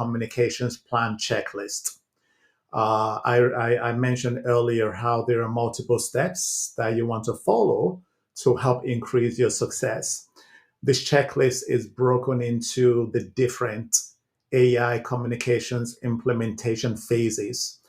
communications plan checklist. I mentioned earlier how there are multiple steps that you want to follow to help increase your success. This checklist is broken into the different AI communications implementation phases.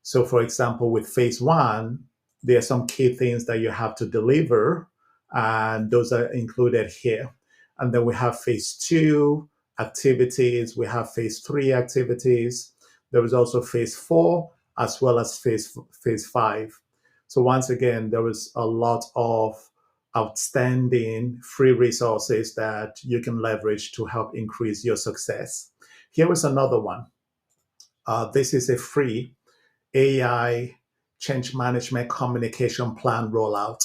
So, for example, with phase one, there are some key things that you have to deliver, and those are included here. And then we have phase two activities, we have phase three activities. There was also phase four, as well as phase five. So once again, there was a lot of outstanding free resources that you can leverage to help increase your success. Here is another one. This is a free AI change management communication plan rollout.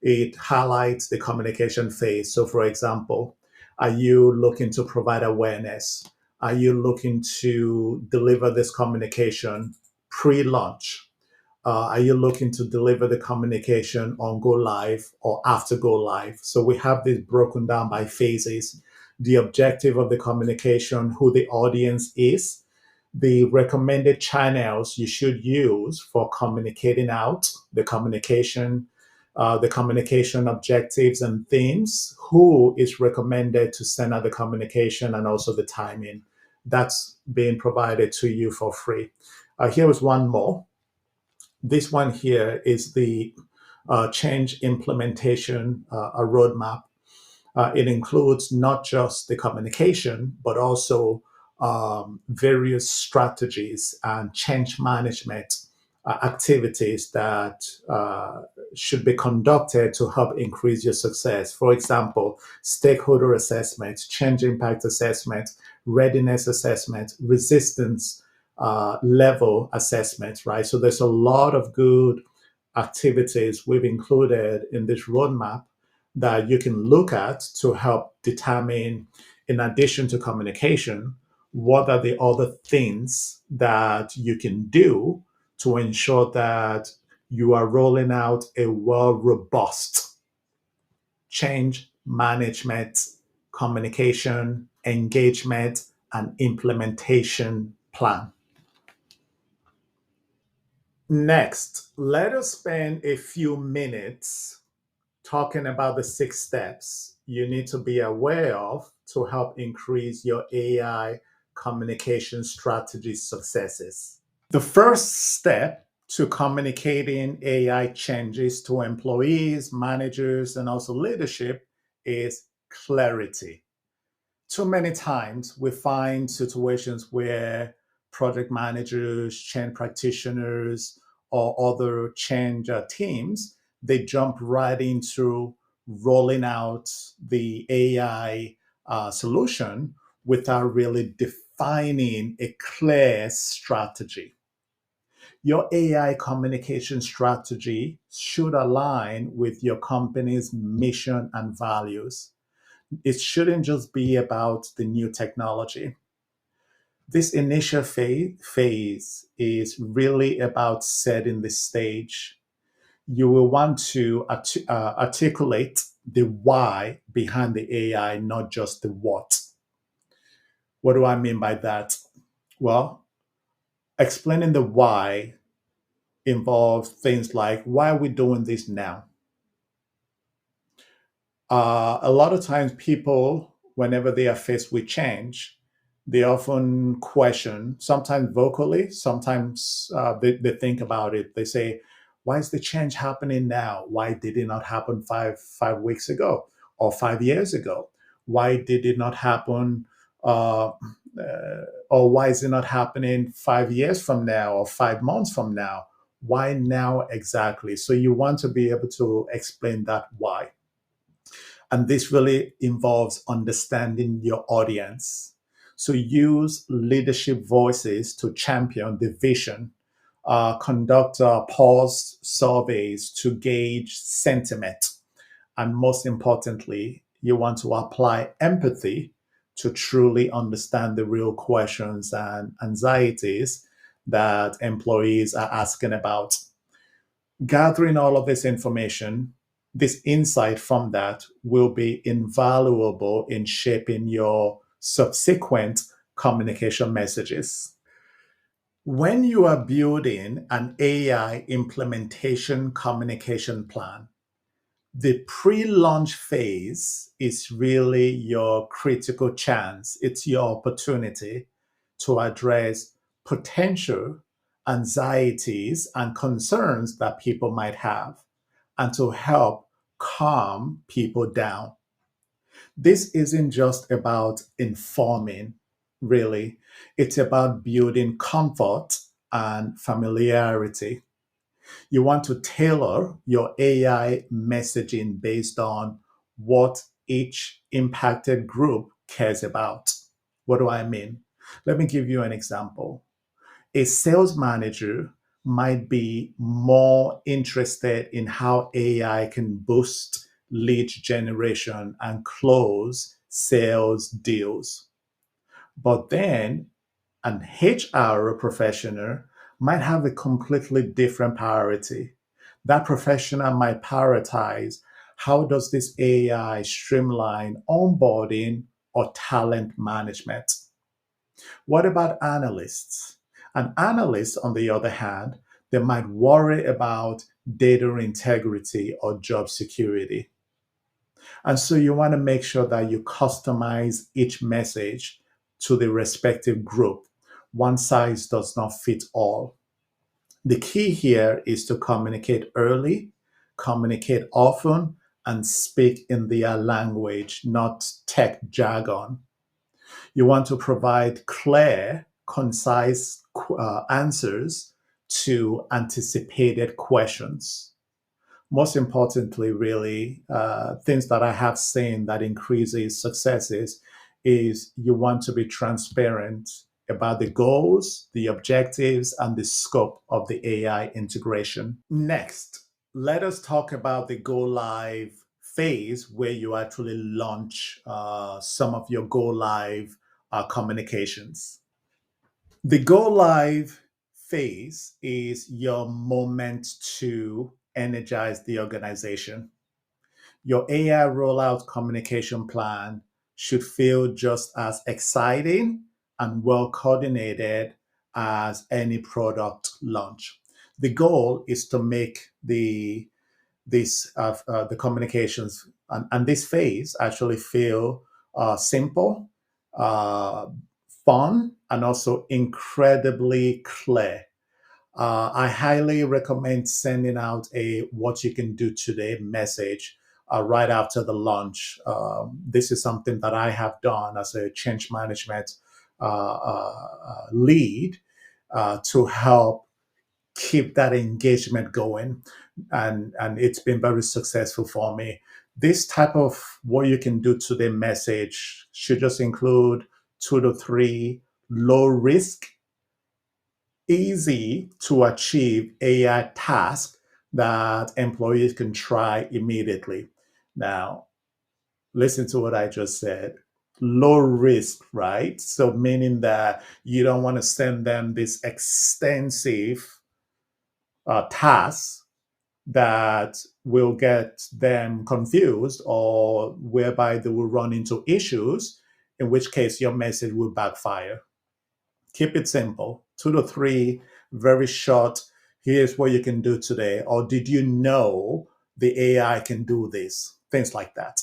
It highlights the communication phase. So, for example, are you looking to provide awareness? Are you looking to deliver this communication pre-launch? Are you looking to deliver the communication on go live or after go live? So we have this broken down by phases: the objective of the communication, who the audience is, the recommended channels you should use for communicating out the communication objectives and themes, who is recommended to send out the communication, and also the timing. That's being provided to you for free. Here is one more. This one here is the change implementation, a roadmap. It includes not just the communication, but also various strategies and change management activities that should be conducted to help increase your success. For example, stakeholder assessment, change impact assessment, readiness assessment, resistance level assessment, right? So there's a lot of good activities we've included in this roadmap that you can look at to help determine, in addition to communication, what are the other things that you can do to ensure that you are rolling out a well-robust change management, communication, engagement, and implementation plan. Next, let us spend a few minutes talking about the 6 steps you need to be aware of to help increase your AI communication strategy successes. The first step to communicating AI changes to employees, managers, and also leadership is clarity. Too many times we find situations where project managers, change practitioners, or other change teams, they jump right into rolling out the AI solution without really defining a clear strategy. Your AI communication strategy should align with your company's mission and values. It shouldn't just be about the new technology. This initial phase is really about setting the stage. You will want to articulate the why behind the AI, not just the what. What do I mean by that? Well, explaining the why involves things like, why are we doing this now? A lot of times people, whenever they are faced with change, they often question, sometimes vocally, sometimes they think about it. They say, why is the change happening now? Why did it not happen five weeks ago or 5 years ago? Why did it not happen, or why is it not happening 5 years from now or 5 months from now? Why now exactly? So you want to be able to explain that why. And this really involves understanding your audience. So use leadership voices to champion the vision, conduct pulse surveys to gauge sentiment. And most importantly, you want to apply empathy to truly understand the real questions and anxieties that employees are asking about. Gathering all of this information, this insight from that will be invaluable in shaping your subsequent communication messages. When you are building an AI implementation communication plan, the pre-launch phase is really your critical chance. It's your opportunity to address potential anxieties and concerns that people might have and to help calm people down. This isn't just about informing, really. It's about building comfort and familiarity. You want to tailor your AI messaging based on what each impacted group cares about. What do I mean? Let me give you an example. A sales manager might be more interested in how AI can boost lead generation and close sales deals. But then an HR professional might have a completely different priority. That professional might prioritize how does this AI streamline onboarding or talent management? What about analysts? An analyst, on the other hand, they might worry about data integrity or job security. And so you want to make sure that you customize each message to the respective group. One size does not fit all. The key here is to communicate early, communicate often, and speak in their language, not tech jargon. You want to provide clear, concise answers to anticipated questions. Most importantly, really, things that I have seen that increases successes is you want to be transparent about the goals, the objectives, and the scope of the AI integration. Next, let us talk about the go live phase where you actually launch some of your go live communications. The go live phase is your moment to energize the organization. Your AI rollout communication plan should feel just as exciting and well coordinated as any product launch. The goal is to make the communications and this phase actually feel simple, uh, fun, and also incredibly clear. I highly recommend sending out a what you can do today message right after the launch. This is something that I have done as a change management lead to help keep that engagement going. And it's been very successful for me. This type of what you can do today message should just include 2 to 3 low risk, easy to achieve AI tasks that employees can try immediately. Now, listen to what I just said. Low risk, right? So, meaning that you don't want to send them this extensive tasks that will get them confused or whereby they will run into issues, in which case your message will backfire. Keep it simple. 2 to 3 very short. Here's what you can do today. Or did you know the AI can do this? Things like that.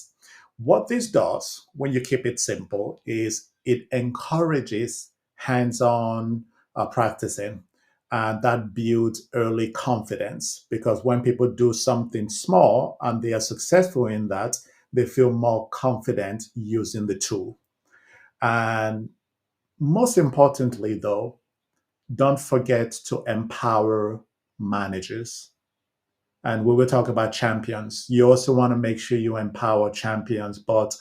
What this does when you keep it simple is it encourages hands on practicing. And that builds early confidence because when people do something small and they are successful in that, they feel more confident using the tool. And most importantly, though, don't forget to empower managers. And we will talk about champions. You also want to make sure you empower champions, but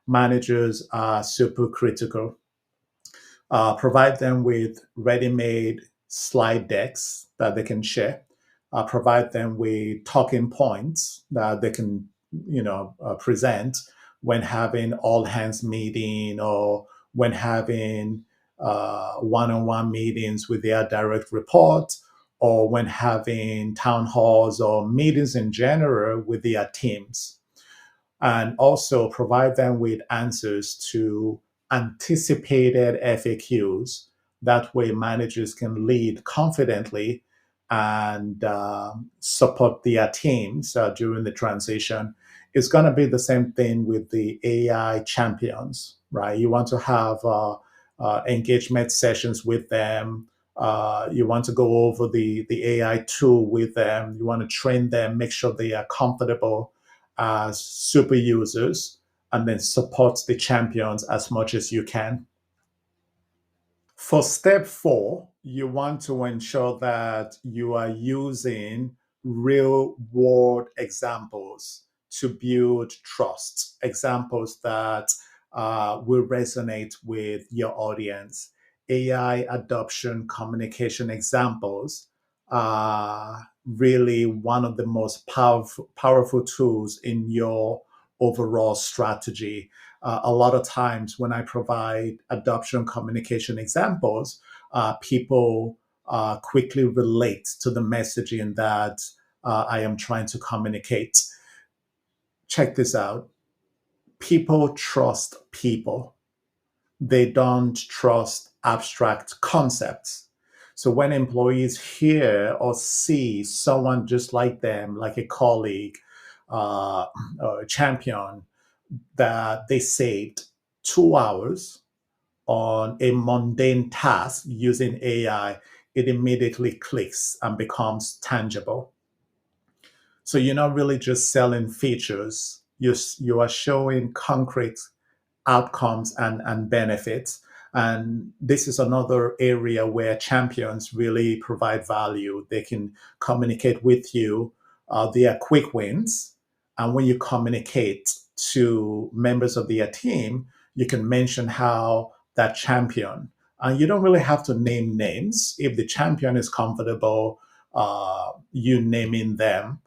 managers are super critical. Provide them with ready-made slide decks that they can share. Provide them with talking points that they can, present when having all hands meeting or when having one-on-one meetings with their direct report or when having town halls or meetings in general with their teams. And also provide them with answers to anticipated FAQs. That way, managers can lead confidently and support their teams during the transition. It's going to be the same thing with the AI champions, right? You want to have engagement sessions with them. You want to go over the AI tool with them. You want to train them, make sure they are comfortable as super users, and then support the champions as much as you can. For step 4, you want to ensure that you are using real world examples to build trust, examples that will resonate with your audience. AI adoption communication examples are really one of the most powerful tools in your overall strategy. A lot of times when I provide adoption communication examples, people quickly relate to the messaging that I am trying to communicate. Check this out. People trust people. They don't trust abstract concepts. So when employees hear or see someone just like them, like a colleague, or a champion, that they saved 2 hours on a mundane task using AI, it immediately clicks and becomes tangible. So you're not really just selling features, you are showing concrete outcomes and benefits. And this is another area where champions really provide value. They can communicate with you their quick wins. And when you communicate to members of their team, you can mention how that champion, and you don't really have to name names. If the champion is comfortable, you naming them,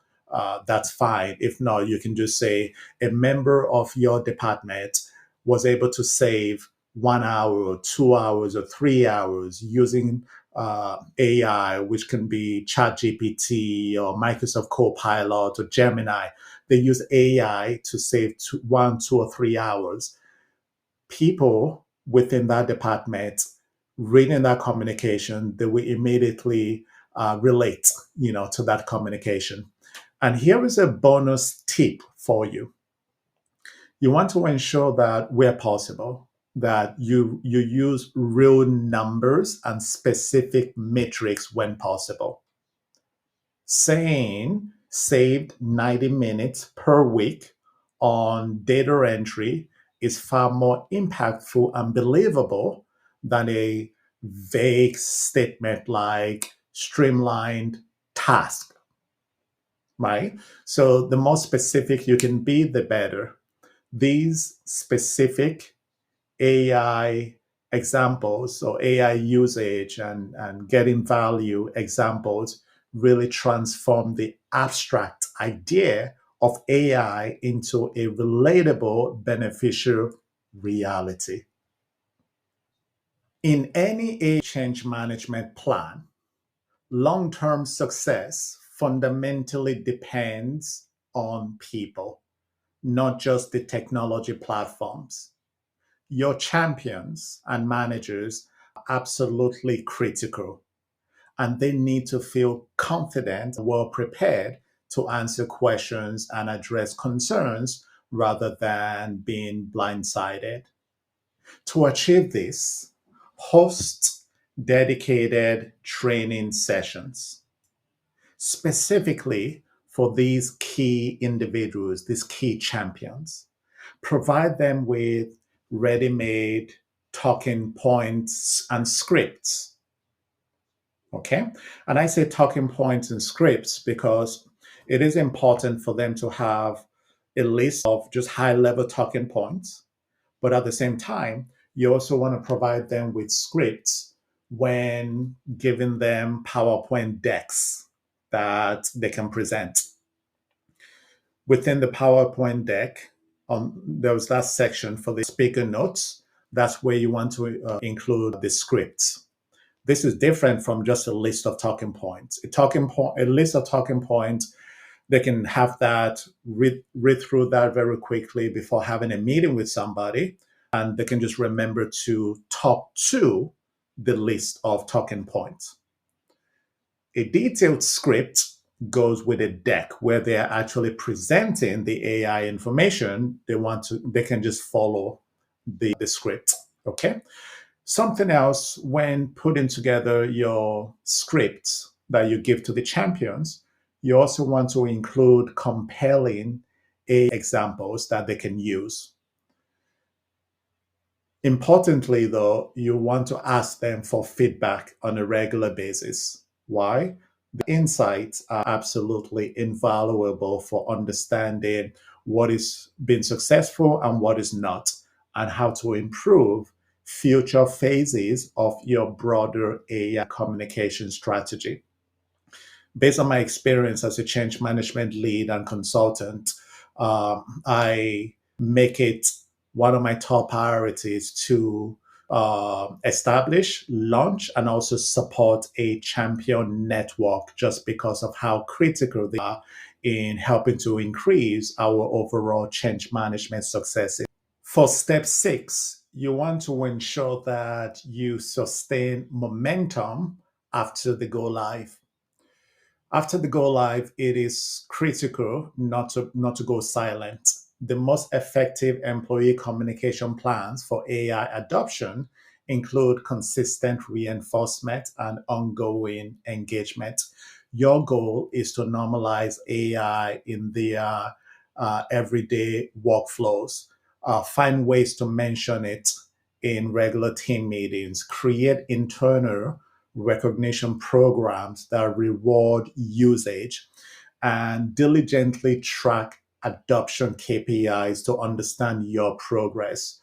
that's fine. If not, you can just say a member of your department was able to save 1 hour or 2 hours or 3 hours using AI, which can be ChatGPT or Microsoft Copilot or Gemini. They use AI to save 1, 2, or 3 hours. People within that department reading that communication, they will immediately relate, to that communication. And here is a bonus tip for you. You want to ensure that where possible, that you use real numbers and specific metrics when possible. Saying saved 90 minutes per week on data entry is far more impactful and believable than a vague statement like streamlined task, right? So the more specific you can be, the better. These specific AI examples or AI usage and getting value examples really transform the abstract idea of AI into a relatable, beneficial reality. In any AI change management plan, long term success fundamentally depends on people, not just the technology platforms. Your champions and managers are absolutely critical, and they need to feel confident, well prepared to answer questions and address concerns rather than being blindsided. To achieve this, host dedicated training sessions specifically for these key individuals, these key champions. Provide them with ready made talking points and scripts. Okay. And I say talking points and scripts because it is important for them to have a list of just high level talking points. But at the same time, you also want to provide them with scripts when giving them PowerPoint decks that they can present. Within the PowerPoint deck, there was that section for the speaker notes. That's where you want to include the scripts. This is different from just a list of talking points. A list of talking points, they can have that, read through that very quickly before having a meeting with somebody and they can just remember to talk to the list of talking points. A detailed script goes with a deck where they are actually presenting the AI information they can just follow the script. Okay. Something else, when putting together your scripts that you give to the champions, you also want to include compelling AI examples that they can use. Importantly, though, you want to ask them for feedback on a regular basis. Why? The insights are absolutely invaluable for understanding what is being successful and what is not, and how to improve future phases of your broader AI communication strategy. Based on my experience as a change management lead and consultant, I make it one of my top priorities to establish, launch, and also support a champion network just because of how critical they are in helping to increase our overall change management success. For step 6, you want to ensure that you sustain momentum after the go live. After the go live, it is critical not to go silent. The most effective employee communication plans for AI adoption include consistent reinforcement and ongoing engagement. Your goal is to normalize AI in their everyday workflows. Find ways to mention it in regular team meetings. Create internal recognition programs that reward usage, and diligently track adoption KPIs to understand your progress.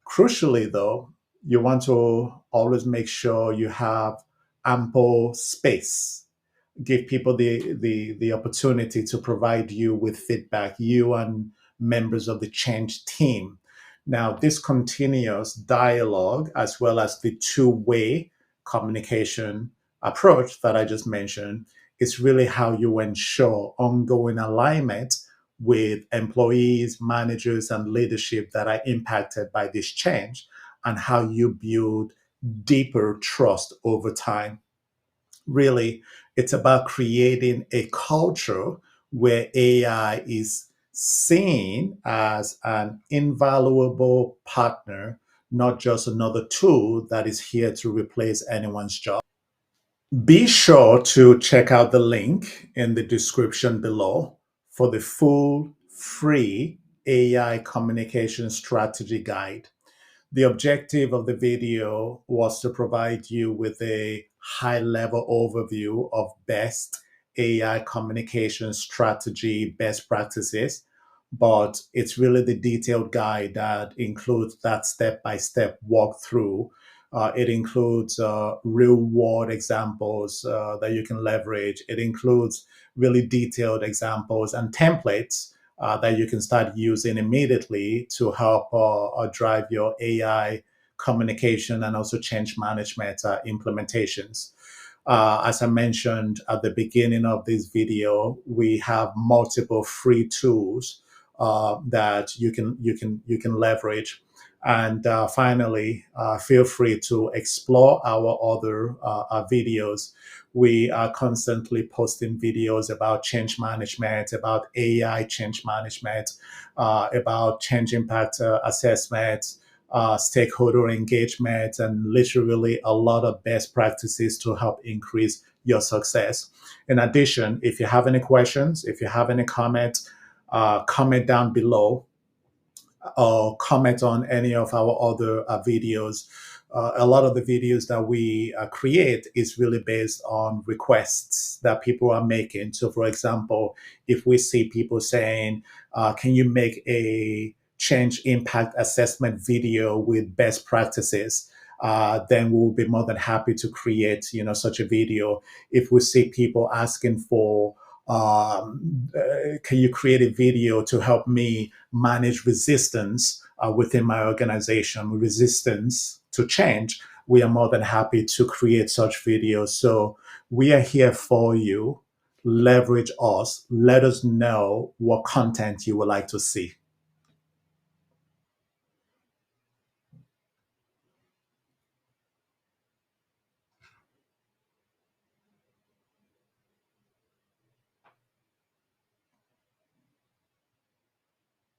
Crucially, though, you want to always make sure you have ample space. Give people the opportunity to provide you with feedback, you and members of the change team. Now, this continuous dialogue, as well as the two-way communication approach that I just mentioned, is really how you ensure ongoing alignment with employees, managers, and leadership that are impacted by this change, and how you build deeper trust over time. Really, it's about creating a culture where AI is seen as an invaluable partner, not just another tool that is here to replace anyone's job. Be sure to check out the link in the description below for the full free AI communication strategy guide. The objective of the video was to provide you with a high level overview of best AI communication strategy best practices, but it's really the detailed guide that includes that step by step walkthrough. It includes real world examples that you can leverage. It includes really detailed examples and templates that you can start using immediately to help drive your AI communication and also change management implementations. As I mentioned at the beginning of this video, we have multiple free tools that you can leverage. And finally, feel free to explore our other videos. We are constantly posting videos about change management, about AI change management, about change impact assessment, stakeholder engagement, and literally a lot of best practices to help increase your success. In addition, if you have any questions, if you have any comments, comment down below, or comment on any of our other videos. A lot of the videos that we create is really based on requests that people are making. So, for example, if we see people saying, can you make a change impact assessment video with best practices? Then we'll be more than happy to create, such a video. If we see people asking for, can you create a video to help me manage resistance within my organization, resistance to change? We are more than happy to create such videos. So we are here for you. Leverage us. Let us know what content you would like to see.